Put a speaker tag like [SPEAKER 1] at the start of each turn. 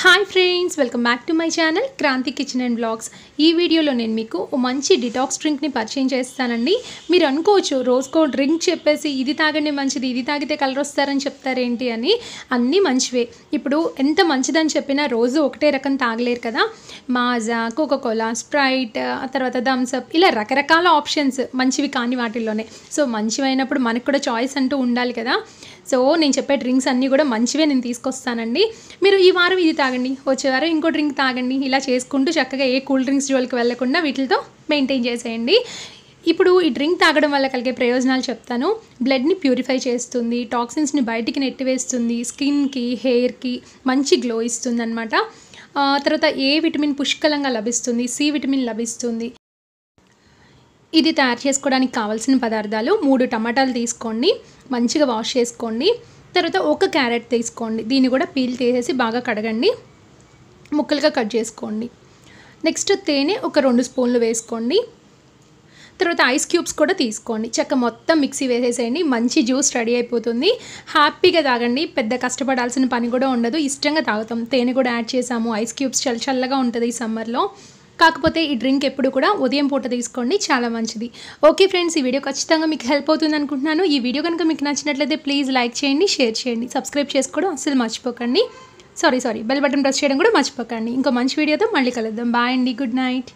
[SPEAKER 1] Hi friends, welcome back to my channel Kranthi kitchen and blogs. ఈ వీడియోలో నేను మీకు ఓ మంచి డిటాక్స్ డ్రింక్ని పరిచయం చేస్తానండి. మీరు అనుకోవచ్చు రోజుకో డ్రింక్ చెప్పేసి ఇది తాగండి మంచిది, ఇది తాగితే కలర్ వస్తారని చెప్తారేంటి అని. అన్నీ మంచివే. ఇప్పుడు ఎంత మంచిదని చెప్పినా రోజు ఒకటే రకం తాగలేరు కదా. మాజా, కోకోకోలా, స్ప్రైట్, ఆ తర్వాత థమ్స్అప్, ఇలా రకరకాల ఆప్షన్స్ మంచివి కాని వాటిల్లోనే. సో మంచివైనప్పుడు మనకు కూడా చాయిస్ అంటూ ఉండాలి కదా. సో నేను చెప్పే డ్రింక్స్ అన్నీ కూడా మంచివే నేను తీసుకొస్తానండి. మీరు ఈ వారం ఇది తాగండి, వచ్చే వారం ఇంకో డ్రింక్ తాగండి, ఇలా చేసుకుంటూ చక్కగా ఏ కూల్ డ్రింక్స్ జోలికి వెళ్ళకుండా వీటితో మెయింటైన్ చేసేయండి. ఇప్పుడు ఈ డ్రింక్ తాగడం వల్ల కలిగే ప్రయోజనాలు చెప్తాను. బ్లడ్ని ప్యూరిఫై చేస్తుంది, టాక్సిన్స్ని బయటికి నెట్టివేస్తుంది, స్కిన్కి, హెయిర్కి మంచి గ్లో ఇస్తుంది అనమాట. తర్వాత ఏ విటమిన్ పుష్కలంగా లభిస్తుంది, సి విటమిన్ లభిస్తుంది. ఇది తయారు చేసుకోవడానికి కావాల్సిన పదార్థాలు: 3 టమాటాలు తీసుకోండి, మంచిగా వాష్ చేసుకోండి. తర్వాత 1 క్యారెట్ తీసుకోండి, దీన్ని కూడా పీల్ తీసేసి బాగా కడగండి, ముక్కలుగా కట్ చేసుకోండి. నెక్స్ట్ తేనె ఒక 2 స్పూన్లు వేసుకోండి. తర్వాత ఐస్ క్యూబ్స్ కూడా తీసుకోండి, మొత్తం మిక్సీ వేసేసేయండి. మంచి జ్యూస్ రెడీ అయిపోతుంది. హ్యాపీగా తాగండి, పెద్ద కష్టపడాల్సిన పని కూడా ఉండదు, ఇష్టంగా తాగుతాం. తేనె కూడా యాడ్ చేసాము, ఐస్ క్యూబ్స్ చల్లగా ఉంటుంది ఈ సమ్మర్లో. కాకపోతే ఈ డ్రింక్ ఎప్పుడు కూడా ఉదయం పూట తీసుకోండి, చాలా మంచిది. ఓకే ఫ్రెండ్స్, ఈ వీడియో ఖచ్చితంగా మీకు హెల్ప్ అవుతుంది అనుకుంటున్నాను. ఈ వీడియో కనుక మీకు నచ్చినట్లయితే ప్లీజ్ లైక్ చేయండి, షేర్ చేయండి, సబ్స్క్రైబ్ చేసుకోవడం అస్సలు మర్చిపోకండి. సారీ బెల్ బటన్ ప్రెస్ చేయడం కూడా మర్చిపోకండి. ఇంకో మంచి వీడియోతో మళ్ళీ కలుద్దాం. బాయ్ అండి, గుడ్ నైట్.